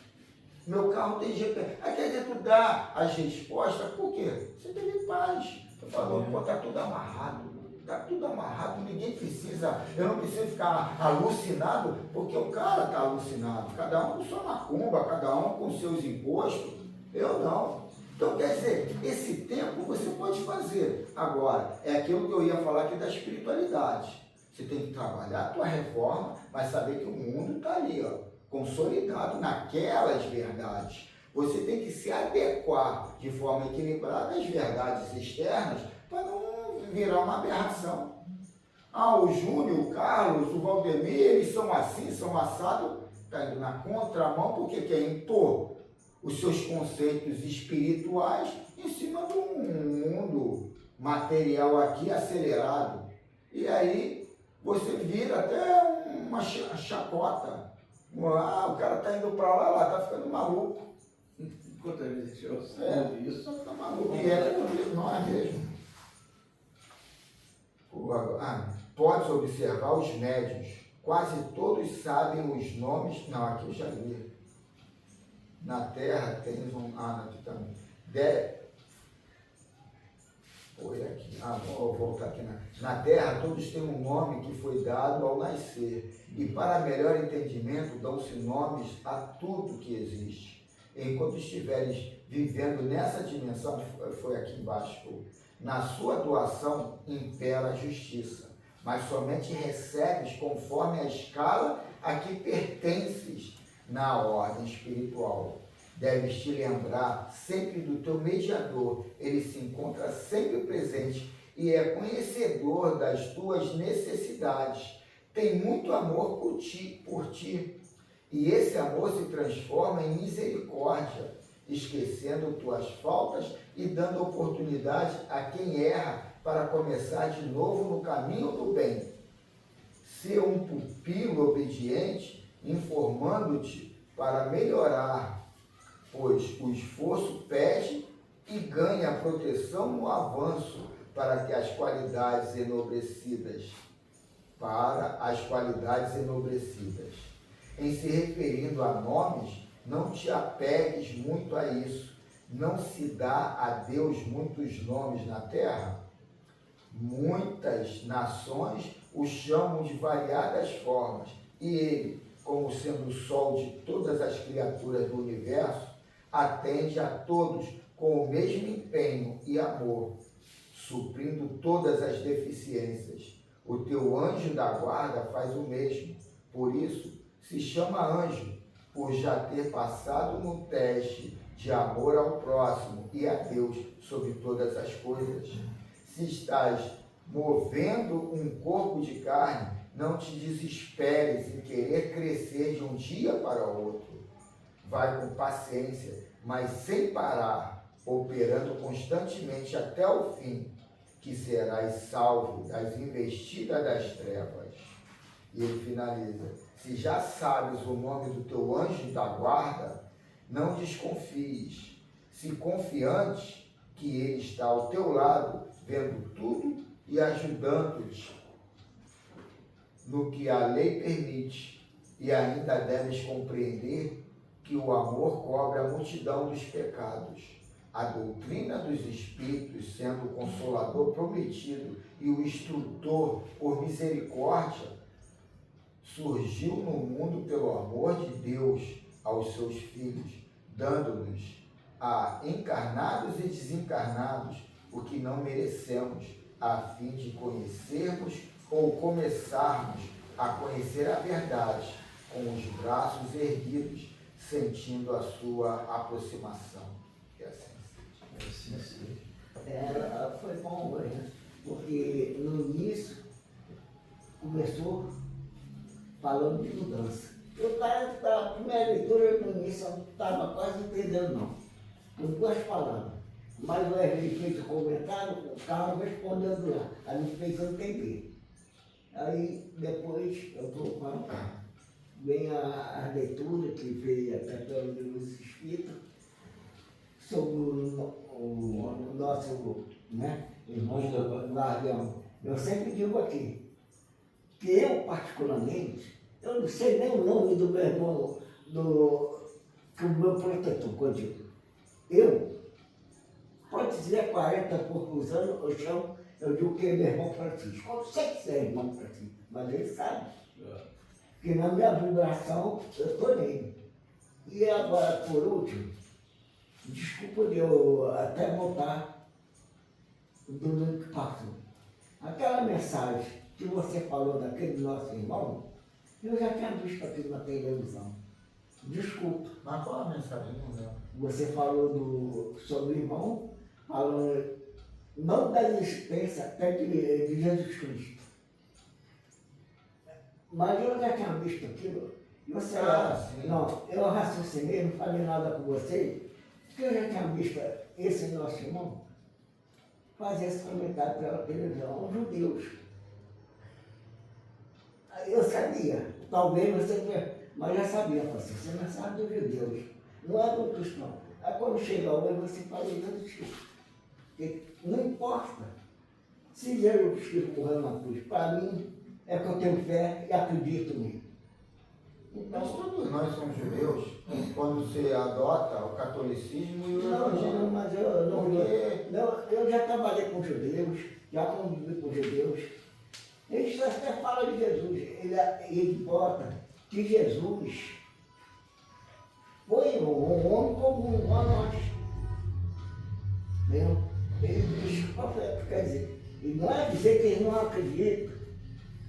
Meu carro tem GPS. Aí quer dizer, tu dá as respostas, por quê? Você teve paz. Tu falou, pô, tá tudo amarrado. Tá tudo amarrado, ninguém precisa, eu não preciso ficar alucinado, porque o cara tá alucinado. Cada um com sua macumba, cada um com seus impostos. Eu não. Então, quer dizer, esse tempo você pode fazer. Agora, é aquilo que eu ia falar aqui da espiritualidade. Você tem que trabalhar a tua reforma, mas saber que o mundo está ali, ó, consolidado naquelas verdades. Você tem que se adequar de forma equilibrada às verdades externas para não virar uma aberração. Ah, o Júnior, o Carlos, o Valdemir, eles são assim, são assados. Está indo na contramão porque quer impor os seus conceitos espirituais em cima de um mundo material aqui acelerado. E aí você vira até uma chacota. Ah, o cara está indo para lá, está ficando maluco. Quantas vezes eu ouvi isso? Está maluco. E é nós mesmo. Pode observar os médiuns. Quase todos sabem os nomes. Não, aqui eu já li. Na Terra tens um... aqui também. Oi, aqui. Vou voltar aqui. Na Terra todos têm um nome que foi dado ao nascer. E para melhor entendimento dão-se nomes a tudo que existe. Enquanto estiveres vivendo nessa dimensão, foi aqui embaixo, na sua doação impera a justiça, mas somente recebes conforme a escala a que pertences na ordem espiritual. Deves te lembrar sempre do teu mediador, ele se encontra sempre presente e é conhecedor das tuas necessidades. Tem muito amor por ti, e esse amor se transforma em misericórdia, esquecendo tuas faltas e dando oportunidade a quem erra para começar de novo no caminho do bem. Ser um pupilo obediente, informando-te para melhorar, pois o esforço pede e ganha proteção no avanço para as qualidades enobrecidas. Em se referindo a nomes, não te apegues muito a isso. Não se dá a Deus muitos nomes na terra? Muitas nações o chamam de variadas formas, e ele, como sendo o sol de todas as criaturas do universo, atende a todos com o mesmo empenho e amor, suprindo todas as deficiências. O teu anjo da guarda faz o mesmo, por isso se chama anjo, por já ter passado no teste de amor ao próximo e a Deus sobre todas as coisas. Se estás movendo um corpo de carne, não te desesperes em querer crescer de um dia para o outro. Vai com paciência, mas sem parar, operando constantemente até o fim, que serás salvo das investidas das trevas. E ele finaliza: se já sabes o nome do teu anjo da guarda, não desconfies. Se confiante que ele está ao teu lado, vendo tudo e ajudando-te no que a lei permite. E ainda deves compreender que o amor cobre a multidão dos pecados. A doutrina dos Espíritos, sendo o Consolador prometido e o instrutor por misericórdia, surgiu no mundo pelo amor de Deus aos seus filhos, dando-nos a encarnados e desencarnados o que não merecemos, a fim de conhecermos ou começarmos a conhecer a verdade com os braços erguidos, sentindo a sua aproximação. É assim. Foi bom hoje, porque no início começou falando de mudança. O cara, a primeira leitura, no início eu não estava quase entendendo, não. Com 2 palavras. Mas o Wesley fez o comentário, o Carlos respondendo lá. Aí me fez eu entender. Aí depois eu vou para o carro. Vem a leitura que veio até pelo livro dos Espíritos sobre o nosso, né, irmão guardião. Eu sempre digo aqui, que eu particularmente, eu não sei nem o nome do meu irmão, que o meu protetor, quando eu digo. Eu, pode dizer 40 e poucos anos, eu digo que ele é irmão Francisco. Eu sei que é irmão Francisco, mas ele sabe. Que na minha vibração eu estou nele. E agora, por último, desculpa de eu até voltar do ano que passou. Aquela mensagem que você falou daquele nosso irmão, eu já tinha visto aquilo na televisão. Desculpa. Mas qual a mensagem? Não lembro. Você falou sobre o irmão, falando não da existência até de Jesus Cristo. Mas eu já tinha visto aquilo. Você, não, eu raciocinei, não falei nada com você, porque eu já tinha visto esse nosso irmão fazer esse comentário pela televisão, os judeus. Eu sabia, talvez você, mas já sabia, você não sabe dos judeus, não é do cristão. Aí quando chega hoje você fala de Jesus Cristo. Porque não importa se Jesus Cristo morreu na cruz, para mim é que eu tenho fé e acredito nele. Mas Então, todos nós somos judeus quando você adota o catolicismo e o evangelho. não, mas eu não, Porque eu já trabalhei com judeus, já convivi com judeus. Eles até falam de Jesus, ele bota que Jesus foi um homem como a nós. Entendeu? Ele diz profeta, quer dizer, e não é dizer que eles não acreditam,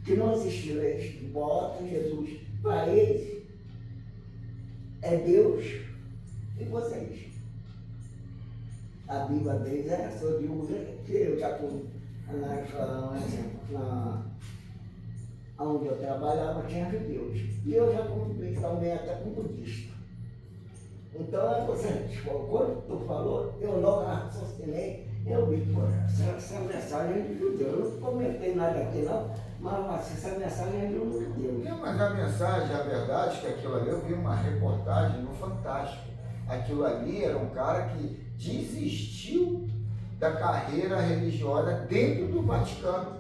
que não existiu, eles botam Jesus. Para eles, é Deus e vocês. A Bíblia deles é essa, eu digo que eu já fui, um exemplo, onde eu trabalhava tinha judeus. E eu já convivi também até com budista. Então, quando tu falou, eu logo raciocinei, eu vi, pô, essa mensagem é de judeu. Eu não comentei nada aqui não, mas essa mensagem é de um judeu. Não, mas a mensagem, a verdade, que aquilo ali, eu vi uma reportagem no Fantástico. Aquilo ali era um cara que desistiu da carreira religiosa dentro do Vaticano.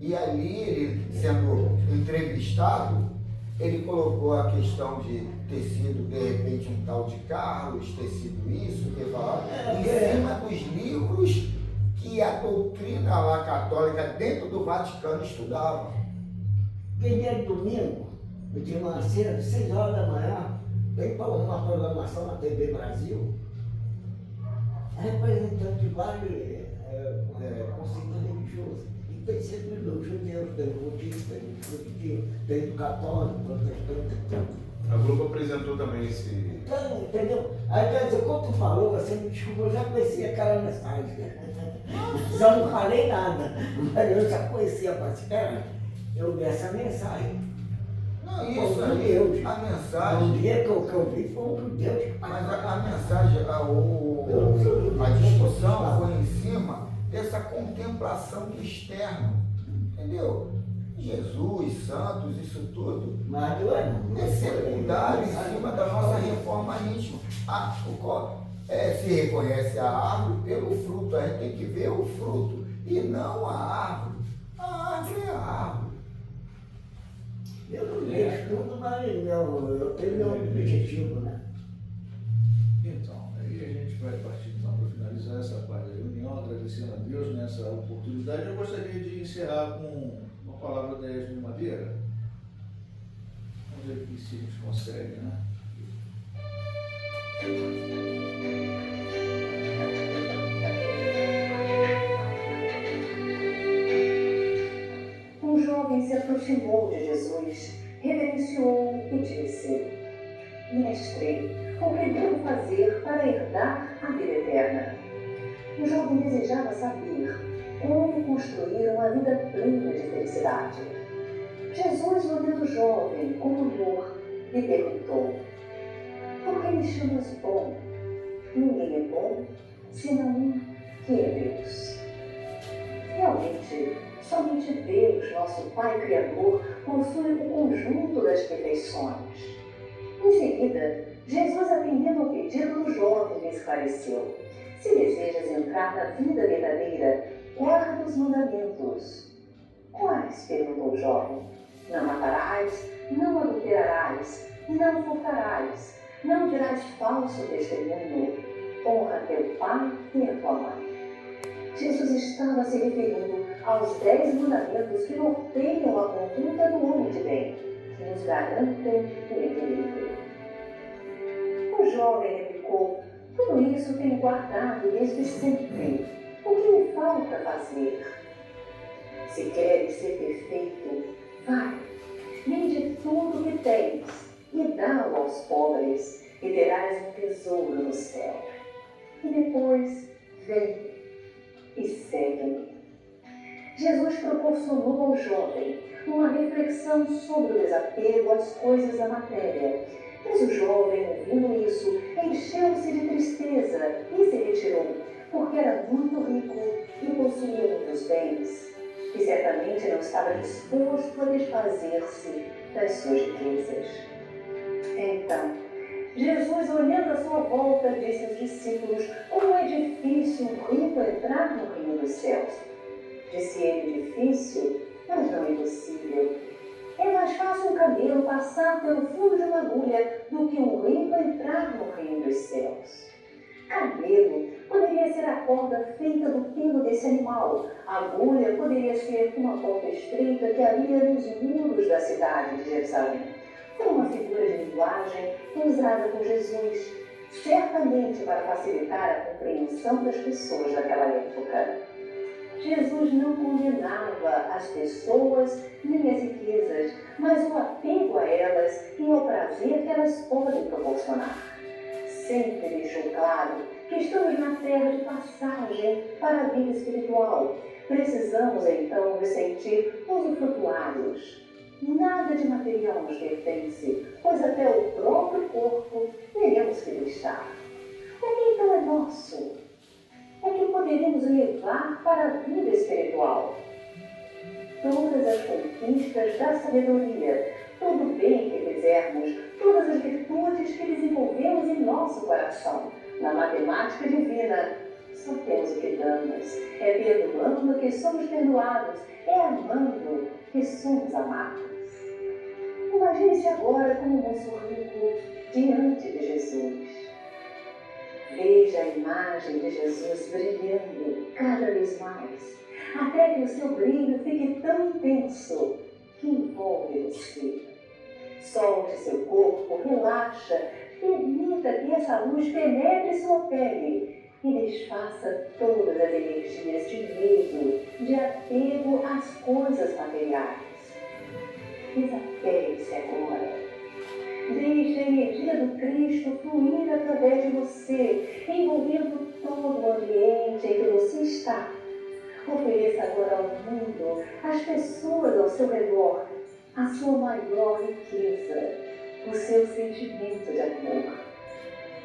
E ali, ele sendo entrevistado, ele colocou a questão de ter sido, de repente, um tal de Carlos, ter sido isso, ter falado, em cima dos livros que a doutrina lá católica dentro do Vaticano estudava. Primeiro domingo, eu tinha uma cena de 6 horas da manhã, tem uma programação na TV Brasil, representante de vários conceitos religiosos. E tem sempre dos judeus, tem do budista, tem do católico, protestante, tudo. A Globo apresentou também esse. Então, entendeu? Aí quer dizer, quando tu falou, você me desculpa, eu já conhecia aquela mensagem. Só não falei nada, mas eu já conhecia a participar. Eu vi essa mensagem. Não, isso aí, a O mensagem, dia que eu vi foi um judeu que mas a mensagem, a discussão foi em cima dessa contemplação do externo, entendeu? Jesus, santos, isso tudo, Mas não é secundário em cima da nossa reforma íntima. Se reconhece a árvore pelo fruto, a gente tem que ver o fruto e não a árvore. A árvore é a árvore. Eu não vejo tudo, mas eu tenho meu objetivo, né? Então, aí a gente vai partir então para finalizar essa parte da reunião, agradecendo a Deus nessa oportunidade. Eu gostaria de encerrar com uma palavra da Yasmin Madeira. Vamos ver aqui se a gente consegue, né? Um jovem se aproximou de Jesus, reverenciou-o e disse: Mestre, o que devo fazer para herdar a vida eterna? O jovem desejava saber como construir uma vida plena de felicidade. Jesus, olhando o jovem com amor, lhe perguntou: achamos bom. Ninguém é bom senão um que é Deus. Realmente, somente Deus, nosso Pai Criador, possui o conjunto das perfeições. Em seguida, Jesus, atendendo ao pedido do jovem, lhe esclareceu: se desejas entrar na vida verdadeira, guarda os mandamentos. Quais? Perguntou o jovem. Não matarás, não adulterarás, não furtarás, não dirás falso testemunho, honra teu pai e a tua mãe. Jesus estava se referindo aos 10 mandamentos que norteiam a conduta do homem de bem, que nos garantem o equilíbrio. O jovem replicou: tudo isso tenho guardado desde sempre. O que me falta fazer? Se queres ser perfeito, vai, vende tudo o que tens e dá-o aos pobres, e terás um tesouro no céu. E depois, vem e segue-me. Jesus proporcionou ao jovem uma reflexão sobre o desapego às coisas da matéria. Mas o jovem, ouvindo isso, encheu-se de tristeza e se retirou, porque era muito rico e possuía muitos bens, e certamente não estava disposto a desfazer-se das suas riquezas. Então, Jesus, olhando à sua volta, disse aos discípulos: como é difícil um rico entrar no reino dos céus. Disse ele: difícil, mas não impossível. É mais fácil um camelo passar pelo fundo de uma agulha do que um rico entrar no reino dos céus. Camelo poderia ser a corda feita do pelo desse animal. A agulha poderia ser uma porta estreita que havia nos muros da cidade de Jerusalém. Foi uma figura de linguagem usada por Jesus, certamente para facilitar a compreensão das pessoas daquela época. Jesus não condenava as pessoas nem as riquezas, mas o apego a elas e ao prazer que elas podem proporcionar. Sempre deixou claro que estamos na terra de passagem para a vida espiritual. Precisamos então nos sentir usufrutuários. Nada de material nos pertence, pois até o próprio corpo teremos que deixar. O que então é nosso? É que poderemos levar para a vida espiritual. Todas as conquistas da sabedoria, todo o bem que fizermos, todas as virtudes que desenvolvemos em nosso coração. Na matemática divina, só temos o que damos. É perdoando que somos perdoados, é amando que somos amados. Imagine-se agora como um moço rico diante de Jesus. Veja a imagem de Jesus brilhando cada vez mais, até que o seu brilho fique tão intenso que envolve você. Solte seu corpo, relaxa, permita que essa luz penetre sua pele e desfaça todas as energias de medo, de apego às coisas materiais. Desapegue-se agora. Deixe a energia do Cristo fluir através de você, envolvendo todo o ambiente em que você está. Ofereça agora ao mundo, às pessoas ao seu redor, a sua maior riqueza, o seu sentimento de amor.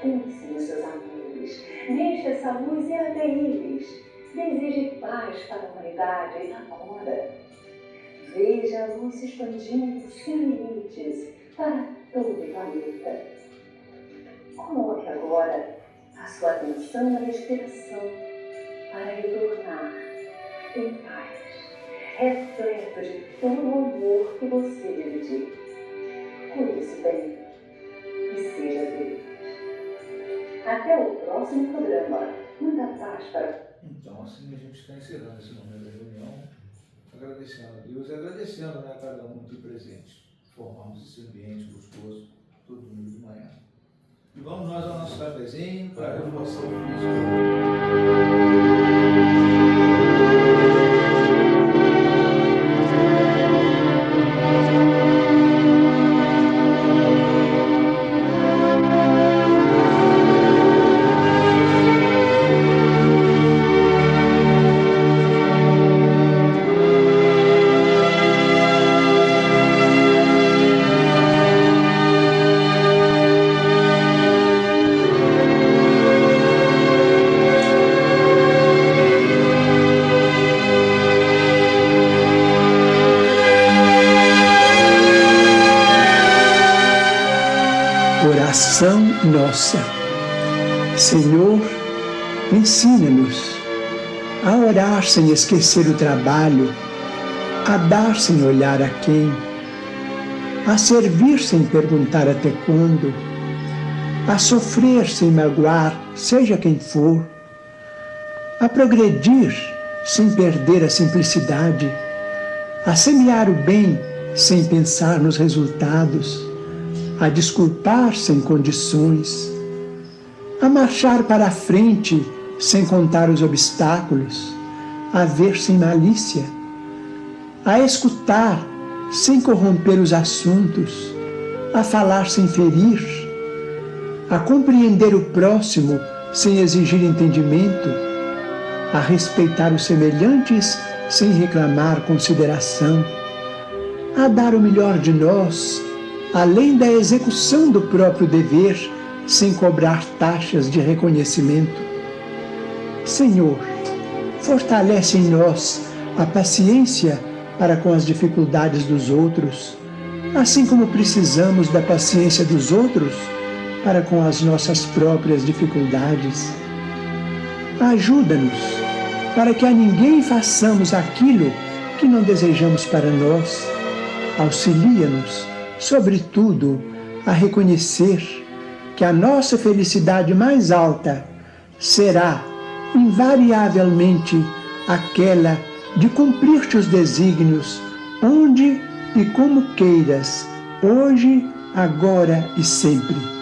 Pense nos seus amores, deixe essa luz ir até eles. Deseje paz para a humanidade agora. Veja a luz se expandindo sem limites para todo o planeta. Coloque agora a sua atenção na respiração para retornar em paz, repleto de todo o amor que você dividiu. Cuide-se bem e seja feliz. Até o próximo programa. Muita paz para... Então, assim a gente está encerrando esse momento da reunião, agradecendo a Deus e agradecendo a cada um aqui presente. Formamos esse ambiente gostoso, todo domingo de manhã. E vamos nós ao nosso cafezinho para a renovação física. nossa. Senhor, ensina-nos a orar sem esquecer o trabalho, a dar sem olhar a quem, a servir sem perguntar até quando, a sofrer sem magoar, seja quem for, a progredir sem perder a simplicidade, a semear o bem sem pensar nos resultados, a desculpar sem condições, a marchar para a frente sem contar os obstáculos, a ver sem malícia, a escutar sem corromper os assuntos, a falar sem ferir, a compreender o próximo sem exigir entendimento, a respeitar os semelhantes sem reclamar consideração, a dar o melhor de nós, além da execução do próprio dever, sem cobrar taxas de reconhecimento. Senhor, fortalece em nós a paciência para com as dificuldades dos outros, assim como precisamos da paciência dos outros para com as nossas próprias dificuldades. Ajuda-nos para que a ninguém façamos aquilo que não desejamos para nós. Auxilia-nos, sobretudo, a reconhecer que a nossa felicidade mais alta será, invariavelmente, aquela de cumprir teus desígnios, onde e como queiras, hoje, agora e sempre.